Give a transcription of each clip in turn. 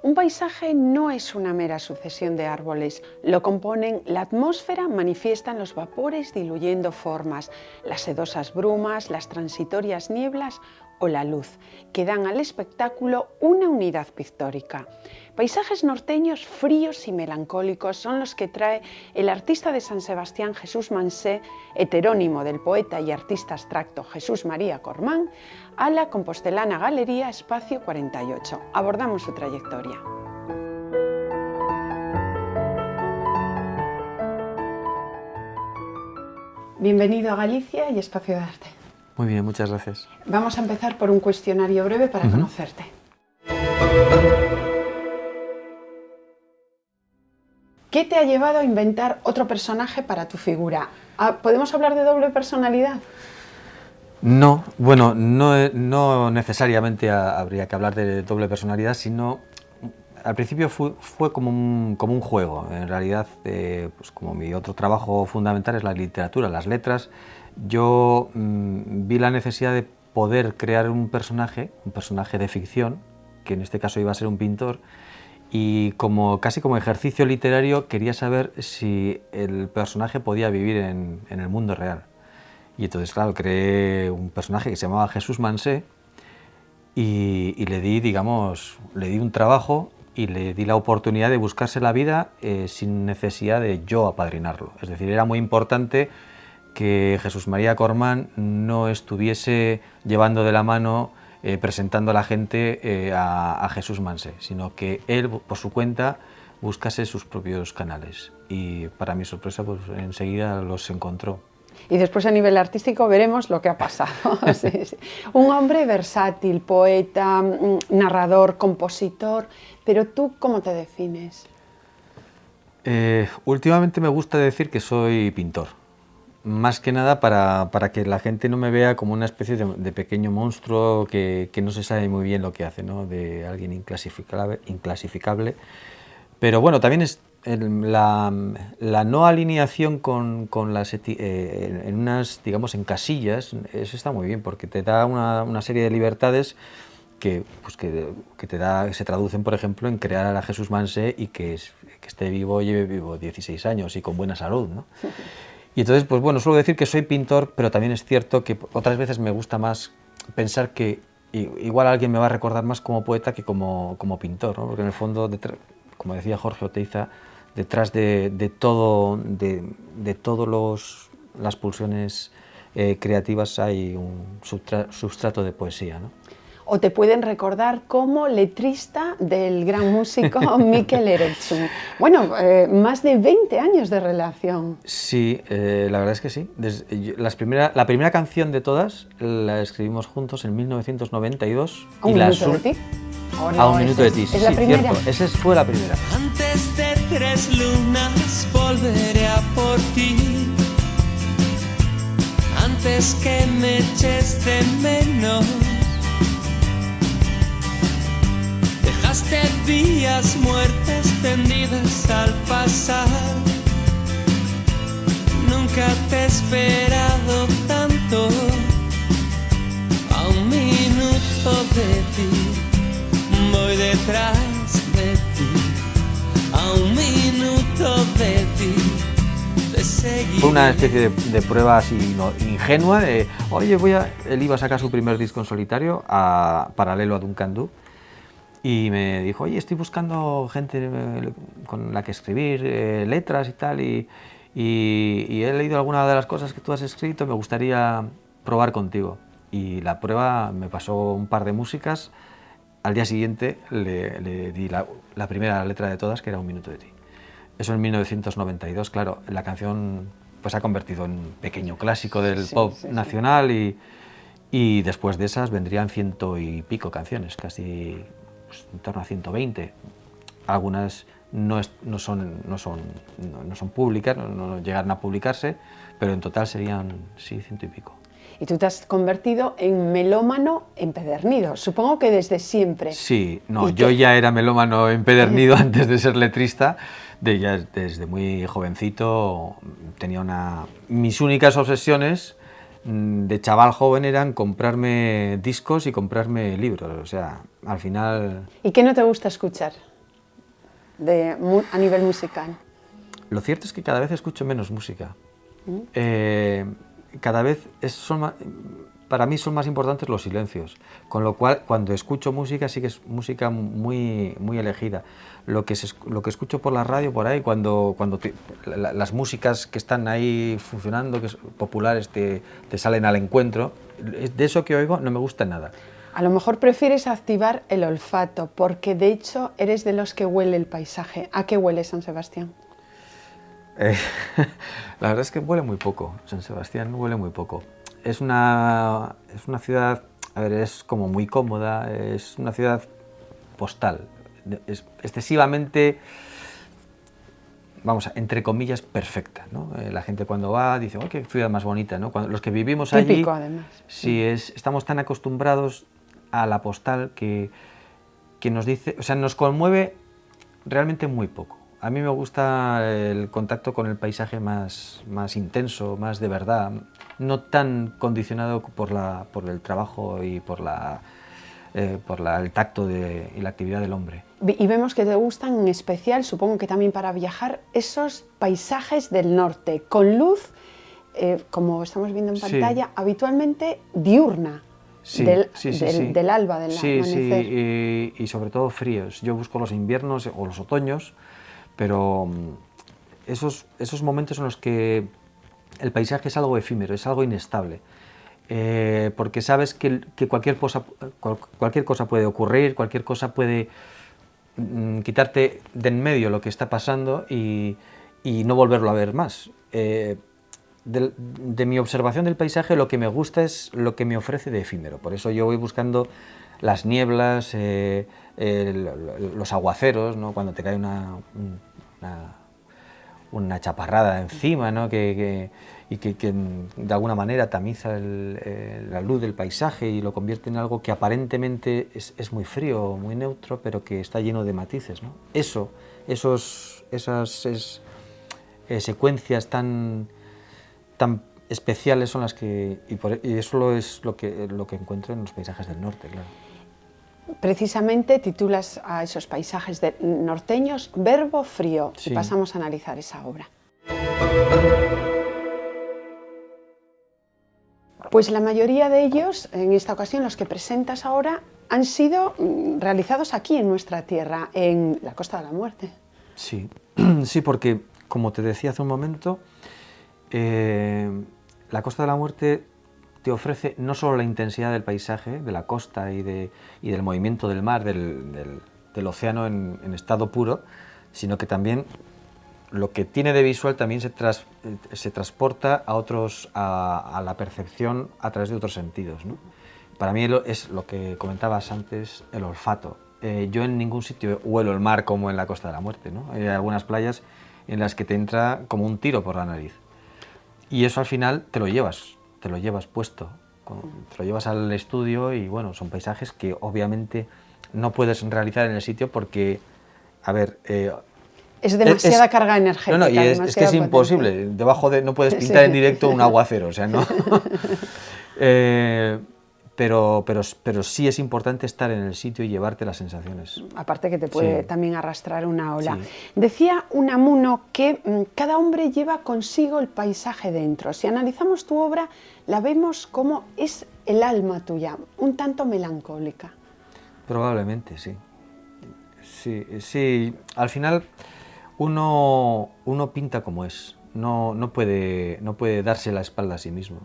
Un paisaje no es una mera sucesión de árboles, lo componen la atmósfera, manifiestan los vapores diluyendo formas, las sedosas brumas, las transitorias nieblas o la luz, que dan al espectáculo una unidad pictórica. Paisajes norteños fríos y melancólicos son los que trae el artista de San Sebastián Jesús Mansé, heterónimo del poeta y artista abstracto Jesús María Cormán, a la compostelana Galería Espacio 48. Abordamos su trayectoria. Bienvenido a Galicia y Espacio de Arte. Muy bien, muchas gracias. Vamos a empezar por un cuestionario breve para conocerte. ¿Qué te ha llevado a inventar otro personaje para tu figura? ¿Podemos hablar de doble personalidad? No, bueno, no necesariamente habría que hablar de doble personalidad, sino al principio fue como un juego. En realidad, pues como mi otro trabajo fundamental es la literatura, las letras, yo vi la necesidad de poder crear un personaje de ficción, que en este caso iba a ser un pintor, y casi como ejercicio literario quería saber si el personaje podía vivir en el mundo real. Y entonces, claro, creé un personaje que se llamaba Jesús Mansé y le di un trabajo y le di la oportunidad de buscarse la vida sin necesidad de yo apadrinarlo. Es decir, era muy importante que Jesús María Cormán no estuviese llevando de la mano, presentando a la gente a Jesús Mansé, sino que él, por su cuenta, buscase sus propios canales. Y para mi sorpresa, pues enseguida los encontró. Y después a nivel artístico veremos lo que ha pasado. Sí, sí. Un hombre versátil, poeta, narrador, compositor, pero ¿tú cómo te defines? Últimamente me gusta decir que soy pintor, más que nada para que la gente no me vea como una especie de pequeño monstruo que no se sabe muy bien lo que hace, ¿no? De alguien inclasificable. Pero bueno, también es la no alineación con las en unas, digamos, en casillas, eso está muy bien porque te da una serie de libertades que se traducen, por ejemplo, en crear a la Jesús Mansé y que esté vivo, lleve vivo 16 años y con buena salud, ¿no? Y entonces, pues bueno, suelo decir que soy pintor, pero también es cierto que otras veces me gusta más pensar que igual alguien me va a recordar más como poeta que como pintor, ¿no? Porque en el fondo, como decía Jorge Oteiza, detrás de todas las pulsiones creativas hay un substrato de poesía, ¿no? O te pueden recordar como letrista del gran músico Mikel Erentxun. Bueno, más de 20 años de relación. Sí, la verdad es que sí. La primera canción de todas la escribimos juntos en 1992. ¿A un minuto de ti? A un minuto de ti, sí, ¿Es la primera? cierto. Esa fue la primera. Antes de 3 lunas volveré a por ti. Antes que me eches de menos. Dejaste vías muertas tendidas al pasar. Nunca te he esperado tanto. A un minuto de ti voy detrás de ti. A un minuto de ti te seguiré. Fue una especie de prueba así ingenua de, oye, él iba a sacar su primer disco en solitario, paralelo a Duncan Du. Y me dijo, oye, estoy buscando gente con la que escribir letras y tal, y he leído algunas de las cosas que tú has escrito, me gustaría probar contigo. Y la prueba me pasó un par de músicas, al día siguiente le di la primera letra de todas, que era Un minuto de ti. Eso en 1992, claro, la canción pues se ha convertido en un pequeño clásico del pop nacional y después de esas vendrían 100 y pico canciones, casi en torno a 120. Algunas no son públicas, no llegaron a publicarse, pero en total serían, sí, 100 y pico. Y tú te has convertido en melómano empedernido, supongo que desde siempre. Sí, no, yo ya era melómano empedernido antes de ser letrista, ya desde muy jovencito tenía mis únicas obsesiones de chaval joven eran comprarme discos y comprarme libros, o sea, al final... ¿Y qué no te gusta escuchar? a nivel musical? Lo cierto es que cada vez escucho menos música. Cada vez para mí son más importantes los silencios, con lo cual cuando escucho música sí que es música muy, muy elegida. Lo que escucho por la radio, por ahí, cuando las músicas que están ahí funcionando, que son populares, te salen al encuentro, de eso que oigo no me gusta nada. A lo mejor prefieres activar el olfato, porque de hecho eres de los que huele el paisaje. ¿A qué huele San Sebastián? La verdad es que huele muy poco, San Sebastián huele muy poco. Es una ciudad, a ver, es como muy cómoda, es una ciudad postal, es excesivamente, vamos, entre comillas, perfecta, ¿no? La gente cuando va dice, oh, qué ciudad más bonita, ¿no? Los que vivimos allí, típico, además. Sí, estamos tan acostumbrados a la postal que nos dice, o sea, nos conmueve realmente muy poco. A mí me gusta el contacto con el paisaje más intenso, más de verdad, no tan condicionado por el trabajo y por el tacto y la actividad del hombre. Y vemos que te gustan en especial, supongo que también para viajar, esos paisajes del norte, con luz, como estamos viendo en pantalla, habitualmente diurna. Sí, del alba, del amanecer. Sí, y sobre todo fríos. Yo busco los inviernos o los otoños, pero esos momentos en los que el paisaje es algo efímero, es algo inestable, porque sabes que cualquier cosa puede ocurrir, cualquier cosa puede quitarte de en medio lo que está pasando y no volverlo a ver más. De mi observación del paisaje, lo que me gusta es lo que me ofrece de efímero. Por eso yo voy buscando las nieblas, los aguaceros, ¿no? Cuando te cae una chaparrada encima, ¿no? que de alguna manera tamiza la luz del paisaje y lo convierte en algo que aparentemente es muy frío, muy neutro, pero que está lleno de matices, ¿no? Esas secuencias tan especiales son las que, y eso es lo que encuentro en los paisajes del norte, claro. Precisamente titulas a esos paisajes norteños Verbo Frío, Sí. Y pasamos a analizar esa obra. Pues la mayoría de ellos, en esta ocasión los que presentas ahora, han sido realizados aquí en nuestra tierra, en la Costa de la Muerte. Sí, sí, porque como te decía hace un momento, la Costa de la Muerte te ofrece no solo la intensidad del paisaje, de la costa y del movimiento del mar, del océano en estado puro, sino que también lo que tiene de visual también se transporta a la percepción a través de otros sentidos, ¿no? Para mí es lo que comentabas antes, el olfato. Yo en ningún sitio huelo el mar como en la Costa de la Muerte, ¿no? Hay algunas playas en las que te entra como un tiro por la nariz. Y eso al final te lo llevas puesto, te lo llevas al estudio y bueno, son paisajes que obviamente no puedes realizar en el sitio porque, a ver... es demasiada carga energética. No, y es que es imposible, no puedes pintar en directo un aguacero, o sea, no... Pero sí es importante estar en el sitio y llevarte las sensaciones. Aparte que te puede también arrastrar una ola. Sí. Decía Unamuno que cada hombre lleva consigo el paisaje dentro. Si analizamos tu obra, la vemos como es el alma tuya, un tanto melancólica. Probablemente, sí. Sí. Al final uno pinta como es, no puede darse la espalda a sí mismo.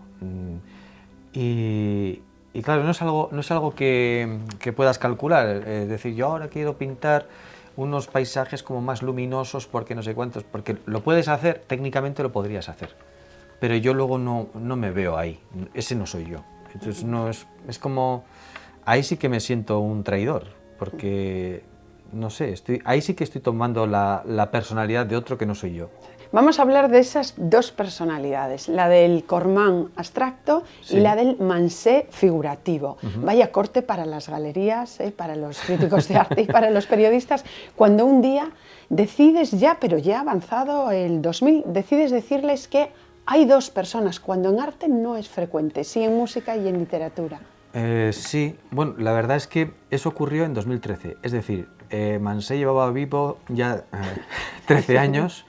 Y claro, no es algo que puedas calcular, es decir, yo ahora quiero pintar unos paisajes como más luminosos porque no sé cuántos, porque lo puedes hacer, técnicamente lo podrías hacer, pero yo luego no me veo ahí, ese no soy yo. Entonces es como, ahí sí que me siento un traidor, porque no sé, ahí sí que estoy tomando la personalidad de otro que no soy yo. Vamos a hablar de esas dos personalidades, la del Cormán abstracto y la del Mansé figurativo. Vaya corte para las galerías, para los críticos de arte y para los periodistas, cuando un día decides pero ya avanzado el 2000, decides decirles que hay dos personas, cuando en arte no es frecuente, sí en música y en literatura. Sí, bueno, la verdad es que eso ocurrió en 2013, es decir, Mansé llevaba vivo ya 13 años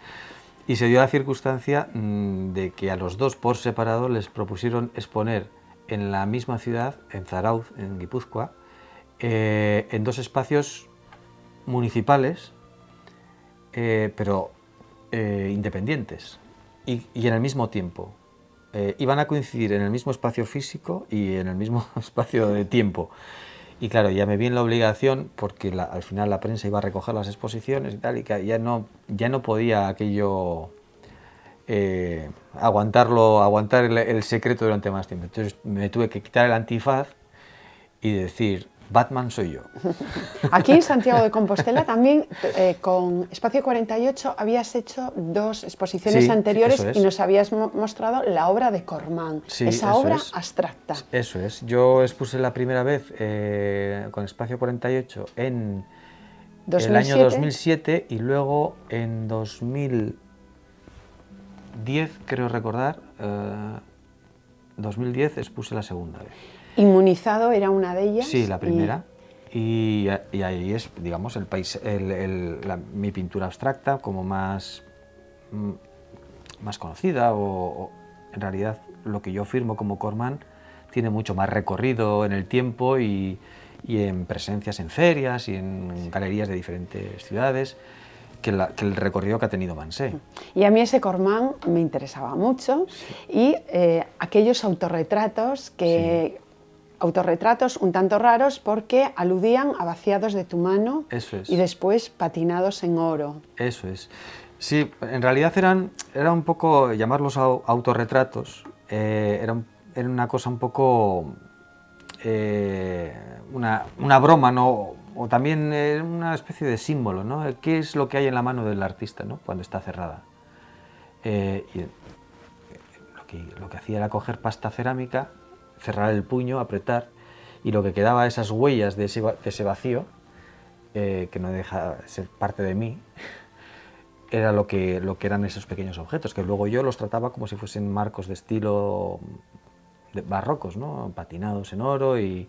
y se dio la circunstancia de que a los dos por separado les propusieron exponer en la misma ciudad, en Zarauz, en Guipúzcoa, en dos espacios municipales, pero independientes y en el mismo tiempo. Iban a coincidir en el mismo espacio físico y en el mismo espacio de tiempo. Y claro, ya me vi en la obligación, porque al final la prensa iba a recoger las exposiciones y tal, y que ya no podía aquello aguantar el secreto durante más tiempo. Entonces me tuve que quitar el antifaz y decir, Batman soy yo. Aquí en Santiago de Compostela también, con Espacio 48, habías hecho dos exposiciones anteriores y nos habías mostrado la obra de Cormán, esa obra abstracta. Eso es. Yo expuse la primera vez con Espacio 48 en el año 2007 y luego en 2010, creo recordar, 2010 expuse la segunda vez. Inmunizado era una de ellas. Sí, la primera. Y ahí es, digamos, mi pintura abstracta como más conocida, o en realidad lo que yo firmo como Cormán tiene mucho más recorrido en el tiempo y en presencias en ferias y en galerías de diferentes ciudades que el recorrido que ha tenido Mansé. Y a mí ese Cormán me interesaba mucho, y aquellos autorretratos que... Sí. Autorretratos un tanto raros porque aludían a vaciados de tu mano. Eso es. Y después patinados en oro. Eso es. Sí, en realidad era un poco, llamarlos autorretratos, era una cosa un poco, una broma, ¿no? O también una especie de símbolo, ¿no? ¿Qué es lo que hay en la mano del artista, ¿no? Cuando está cerrada? Y lo que hacía era coger pasta cerámica, cerrar el puño, apretar, y lo que quedaba, esas huellas de ese vacío, que no deja de ser parte de mí, era lo que eran esos pequeños objetos, que luego yo los trataba como si fuesen marcos de estilo barrocos, ¿no? Patinados en oro, y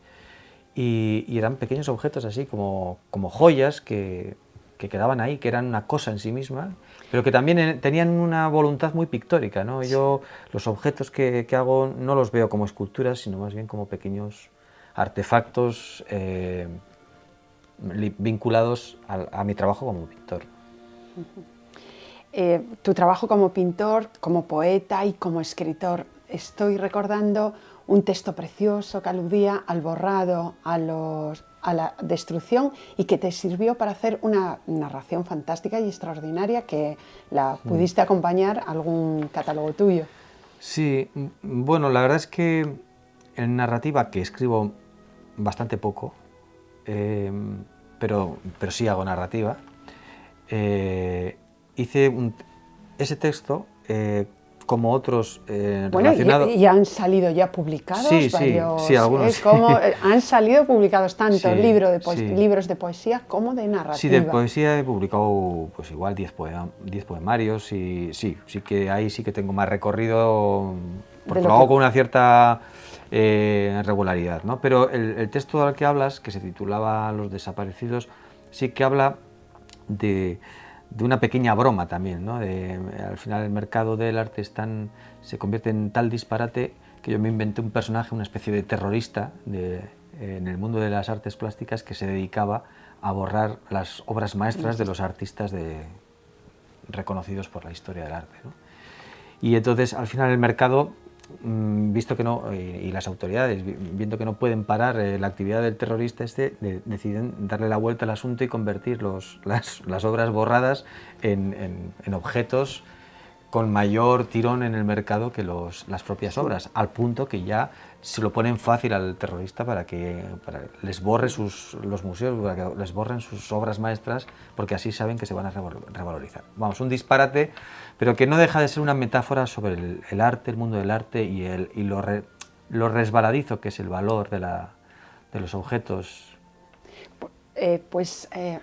eran pequeños objetos así como joyas que quedaban ahí, que eran una cosa en sí misma, pero que también tenían una voluntad muy pictórica, ¿no? Yo los objetos que hago no los veo como esculturas, sino más bien como pequeños artefactos vinculados a mi trabajo como pintor. Tu trabajo como pintor, como poeta y como escritor. Estoy recordando un texto precioso que aludía al borrado, a la destrucción, y que te sirvió para hacer una narración fantástica y extraordinaria que la pudiste acompañar a algún catálogo tuyo. Sí, bueno, la verdad es que en narrativa, que escribo bastante poco, pero sí hago narrativa, hice ese texto como otros relacionados. Y han salido ya publicados varios. Sí, algunos. Han salido publicados tanto libros de poesía como de narrativa. Sí, de poesía he publicado pues igual 10 poemarios, y sí que ahí sí que tengo más recorrido, porque lo hago con una cierta regularidad, ¿no? Pero el texto al que hablas, que se titulaba Los desaparecidos, sí que habla de una pequeña broma también, ¿no? Al final el mercado del arte se convierte en tal disparate que yo me inventé un personaje, una especie de terrorista en el mundo de las artes plásticas, que se dedicaba a borrar las obras maestras de los artistas reconocidos por la historia del arte, ¿no? Y entonces al final el mercado, visto que no, y las autoridades, viendo que no pueden parar la actividad del terrorista deciden darle la vuelta al asunto y convertir las obras borradas en objetos con mayor tirón en el mercado que las propias obras, al punto que ya se lo ponen fácil al terrorista para que les borre los museos, para que les borren sus obras maestras, porque así saben que se van a revalorizar. Vamos, un disparate, pero que no deja de ser una metáfora sobre el arte, el mundo del arte y lo resbaladizo que es el valor de los objetos.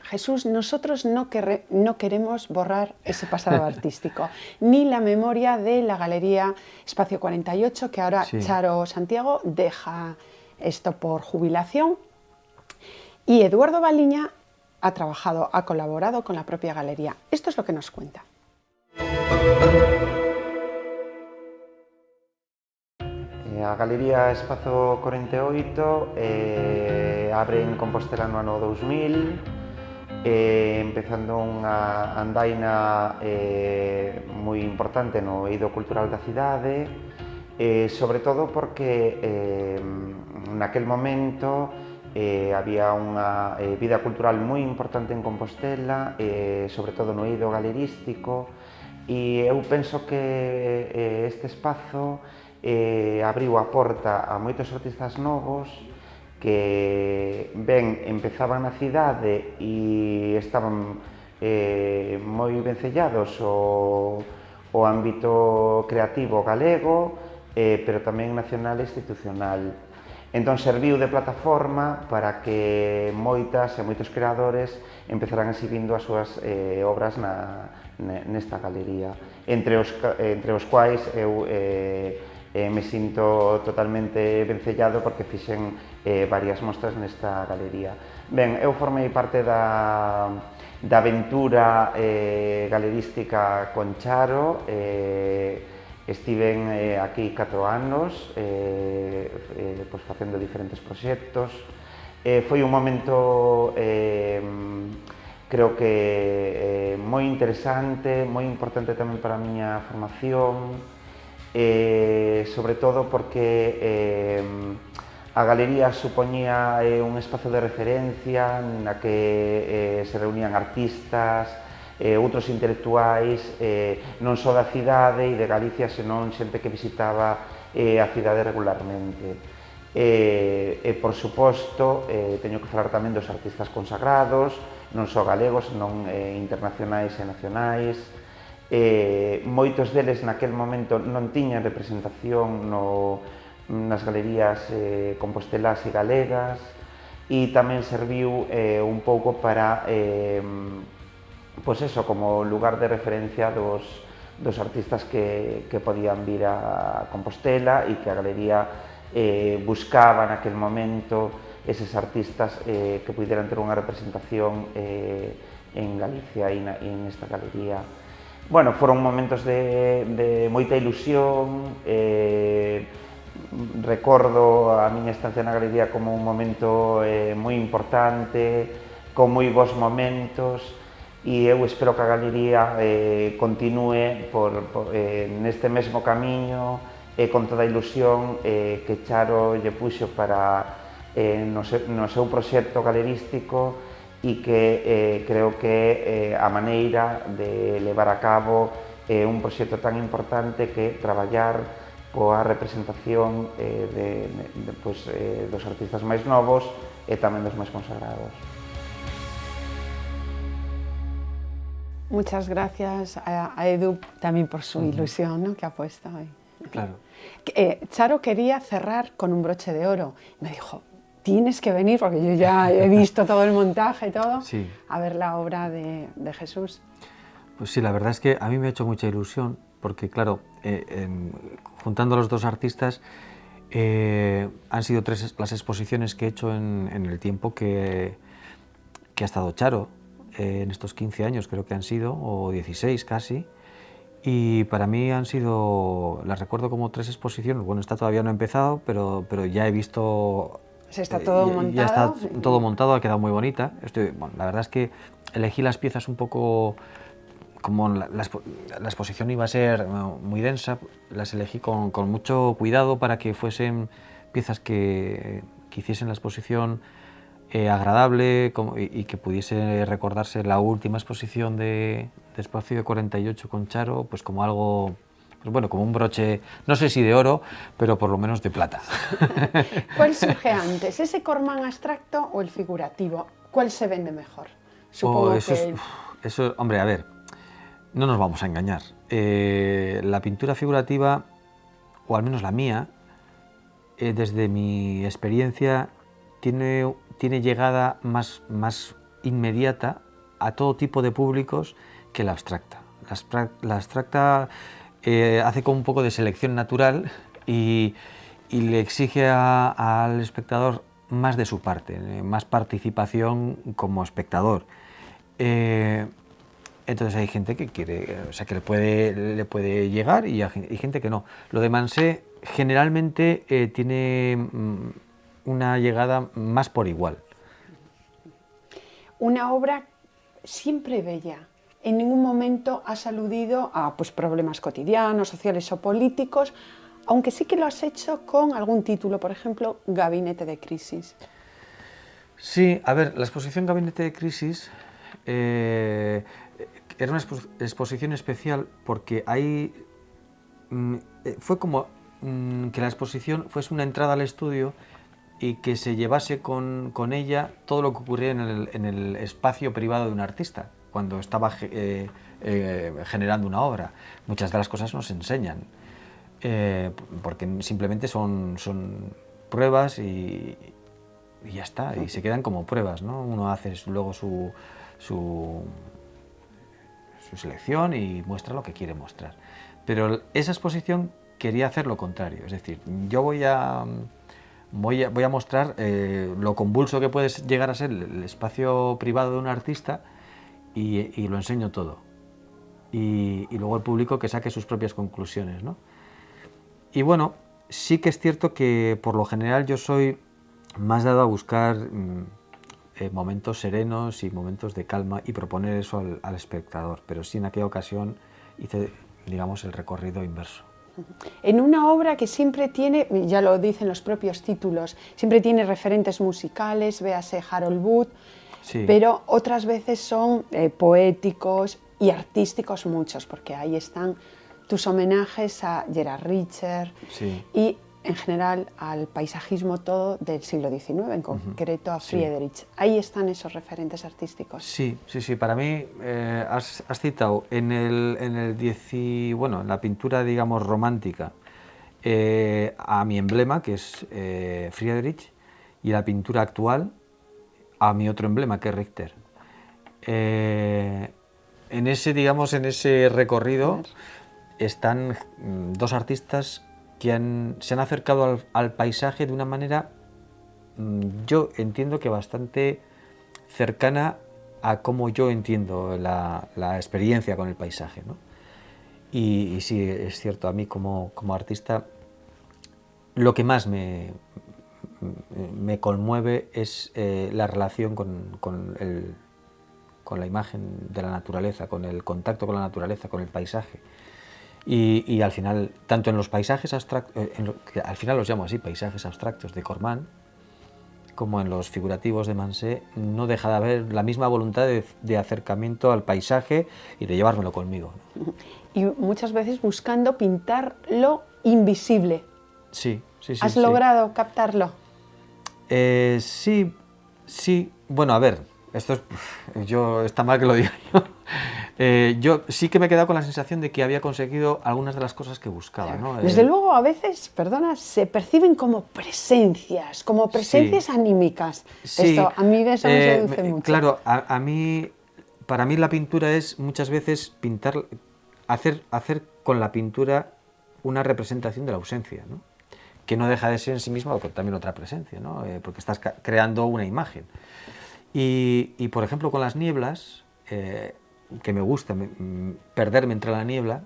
Jesús, nosotros no queremos borrar ese pasado artístico, ni la memoria de la Galería Espacio 48, que ahora Charo Santiago deja esto por jubilación, y Eduardo Baliña ha trabajado, ha colaborado con la propia galería. Esto es lo que nos cuenta. A Galería Espazo 48 abre en Compostela no ano 2000, empezando unha andaina moi importante no eido cultural da cidade, sobre todo porque naquel momento había unha vida cultural moi importante en Compostela, sobre todo no eido galerístico, e eu penso que este espazo abriu a porta a moitos artistas novos que ben empezaban na cidade e estaban moi vencellados o ámbito creativo galego, pero tamén nacional e institucional. Entón serviu de plataforma para que moitas e moitos creadores empezaran exhibindo as súas obras nesta galería, entre os quais eu me sinto totalmente vencellado porque fixen varias mostras nesta galería. Ben, eu formei parte da aventura galerística con Charo, estiven aquí 4 anos facendo diferentes proxectos. Foi un momento creo que moi interesante, moi importante tamén para a miña formación, sobre todo porque a galería supoñía un espazo de referencia na que se reunían artistas, outros intelectuais, non só da cidade e de Galicia, senón xente que visitaba a cidade regularmente. E, por suposto, teño que falar tamén dos artistas consagrados, non só galegos, senón internacionais e nacionais. Moitos deles naquel momento non tiñan representación nas galerías compostelás e galegas, e tamén serviu un pouco para pois eso, como lugar de referencia dos artistas que podían vir a Compostela e que a galería buscaba naquel momento eses artistas que puderan ter unha representación en Galicia e nesta galería. Bueno, foron momentos de moita ilusión, recordo a miña estancia na galería como un momento moi importante, con moi bons momentos, e eu espero que a galería continúe neste mesmo camiño e con toda a ilusión que Charo lle puxo para no seu proxecto galerístico, e que creo que a maneira de levar a cabo un proxecto tan importante que traballar coa representación dos artistas máis novos e tamén dos máis consagrados. Muchas gracias a Edu también por su ilusión, ¿no?, que ha puesto hoy. Claro. Charo quería cerrar con un broche de oro. Me dijo, tienes que venir, porque yo ya he visto todo el montaje y todo, sí, a ver la obra de Jesús. Pues sí, la verdad es que a mí me ha hecho mucha ilusión, porque claro, juntando a los dos artistas, han sido 3 las exposiciones que he hecho en el tiempo que ha estado Charo, en estos 15 años creo que han sido, o 16 casi, y para mí han sido, las recuerdo como 3 exposiciones. Bueno, esta todavía no ha empezado, pero ya he visto... Está todo montado. Ya está todo montado, ha quedado muy bonita. Bueno, la verdad es que elegí las piezas un poco, como la exposición iba a ser muy densa, las elegí con mucho cuidado para que fuesen piezas que hiciesen la exposición agradable y que pudiese recordarse la última exposición de Espacio 48 con Charo, pues como algo... Pues bueno, como un broche, no sé si de oro, pero por lo menos de plata. ¿Cuál surge antes, ese Cormán abstracto o el figurativo? ¿Cuál se vende mejor? Supongo Eso, hombre, a ver, no nos vamos a engañar. La pintura figurativa, o al menos la mía, desde mi experiencia, tiene llegada más inmediata a todo tipo de públicos que la abstracta. La abstracta hace como un poco de selección natural y le exige al espectador más de su parte, más participación como espectador. Entonces hay gente que quiere, o sea, que le puede llegar y hay gente que no. Lo de Mansé generalmente tiene una llegada más por igual. Una obra siempre bella. En ningún momento has aludido a pues, problemas cotidianos, sociales o políticos, aunque sí que lo has hecho con algún título, por ejemplo, Gabinete de Crisis. Sí, a ver, la exposición Gabinete de Crisis era una exposición especial porque ahí fue como que la exposición fuese una entrada al estudio y que se llevase con ella todo lo que ocurría en el espacio privado de un artista cuando estaba generando una obra. Muchas de las cosas no se enseñan porque simplemente son pruebas y ya está, y se quedan como pruebas, ¿no? Uno hace luego su selección y muestra lo que quiere mostrar. Pero esa exposición quería hacer lo contrario, es decir, yo voy a mostrar lo convulso que puede llegar a ser el espacio privado de un artista y lo enseño todo. Y luego el público que saque sus propias conclusiones, ¿no? Y bueno, sí que es cierto que por lo general yo soy más dado a buscar momentos serenos y momentos de calma y proponer eso al espectador, pero sí en aquella ocasión hice, digamos, el recorrido inverso. En una obra que siempre tiene, ya lo dicen los propios títulos, siempre tiene referentes musicales, véase Harold Wood, Sí. pero otras veces son poéticos y artísticos muchos, porque ahí están tus homenajes a Gerhard Richter Sí. y en general al paisajismo todo del siglo XIX, en concreto a Friedrich. Ahí están esos referentes artísticos. Sí, sí, sí. Para mí, has citado en en la pintura, digamos, romántica, a mi emblema, que es Friedrich, y la pintura actual, a mi otro emblema, que es Richter. En ese recorrido están dos artistas que se han acercado al paisaje de una manera, yo entiendo que bastante cercana a cómo yo entiendo la experiencia con el paisaje, ¿no? Y sí, es cierto, a mí como artista lo que más me conmueve es la relación con la imagen de la naturaleza, con el contacto con la naturaleza, con el paisaje. Y al final, tanto en los paisajes abstractos, que al final los llamo así, paisajes abstractos de Cormán, como en los figurativos de Mansé, no deja de haber la misma voluntad de acercamiento al paisaje y de llevármelo conmigo. Y muchas veces buscando pintar lo invisible. Sí, sí, sí. ¿Has logrado captarlo? Sí, sí. Bueno, a ver, está mal que lo diga yo. Yo sí que me he quedado con la sensación de que había conseguido algunas de las cosas que buscaba, ¿no? Desde luego, a veces, perdona, se perciben como presencias sí. Anímicas. Sí. Esto, a mí eso me seduce mucho. Claro, para mí la pintura es muchas veces hacer con la pintura una representación de la ausencia, ¿no? Que no deja de ser en sí misma también otra presencia, ¿no? Porque estás creando una imagen. Y por ejemplo, con las nieblas, que me gusta perderme entre la niebla,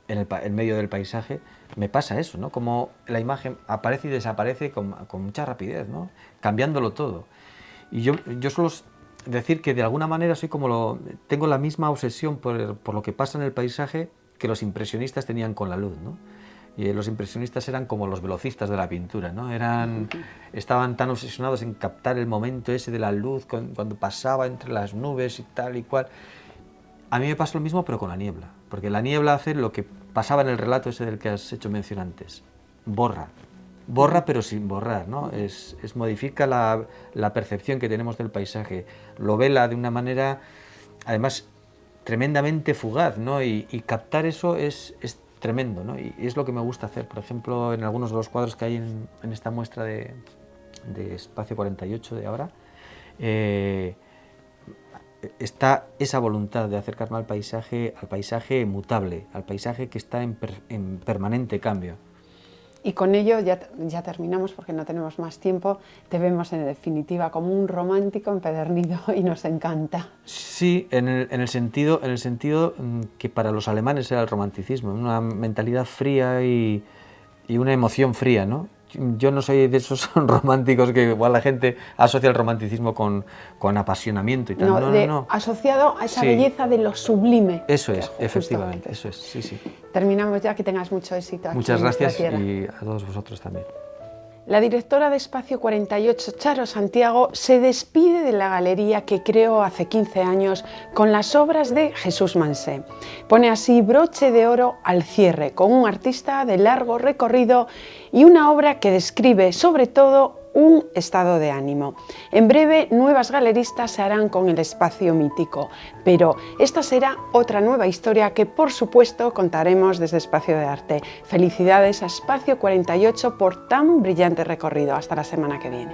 en medio del paisaje, me pasa eso, ¿no? Como la imagen aparece y desaparece con mucha rapidez, ¿no? Cambiándolo todo. Y yo suelo decir que de alguna manera tengo la misma obsesión por lo que pasa en el paisaje que los impresionistas tenían con la luz, ¿no? Y los impresionistas eran como los velocistas de la pintura, ¿no? Estaban tan obsesionados en captar el momento ese de la luz cuando pasaba entre las nubes y tal y cual. A mí me pasa lo mismo, pero con la niebla, porque la niebla hace lo que pasaba en el relato ese del que has hecho mención antes. Borra pero sin borrar, ¿no? Modifica la percepción que tenemos del paisaje, lo vela de una manera, además, tremendamente fugaz, ¿no? Y captar eso es tremendo, ¿no? Y es lo que me gusta hacer. Por ejemplo, en algunos de los cuadros que hay en esta muestra de Espacio 48 de ahora, está esa voluntad de acercarme al paisaje mutable, al paisaje que está en permanente cambio. Y con ello ya terminamos porque no tenemos más tiempo. Te vemos en definitiva como un romántico empedernido y nos encanta. Sí, en el sentido que para los alemanes era el romanticismo, una mentalidad fría y una emoción fría, ¿no? Yo no soy de esos románticos que igual la gente asocia el romanticismo con apasionamiento y tal. No. Asociado a esa belleza de lo sublime. Eso es, efectivamente, eso es, sí. Terminamos ya, que tengas mucho éxito aquí. Muchas en nuestra gracias tierra. y a todos vosotros también. La directora de Espacio 48, Charo Santiago, se despide de la galería que creó hace 15 años con las obras de Jesús Mansé. Pone así broche de oro al cierre, con un artista de largo recorrido y una obra que describe sobre todo un estado de ánimo. En breve, nuevas galeristas se harán con el espacio mítico, pero esta será otra nueva historia que, por supuesto, contaremos desde Espacio de Arte. Felicidades a Espacio 48 por tan brillante recorrido. Hasta la semana que viene.